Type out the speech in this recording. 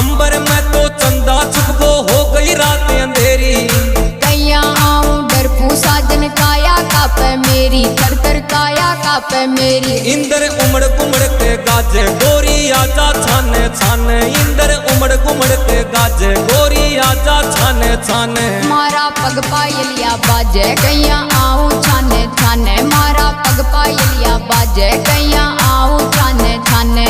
अंबर में तो चंदा छुपको हो गई रात अंधेरी। कैया आऊं डरपू साजन काया कापे मेरी, थर थर काया कापे मेरी। इंदर उमड़ कुमड़ के गाजे गोरी आजा छाने छाने, इंदर उमड़ कुमड़ के गाजे गोरी आजा छाने छाने। मारा पग पायलिया बाजे कैया आऊं छाने छाने, मारा पग पायलिया बाजे कैया आऊं छाने छाने।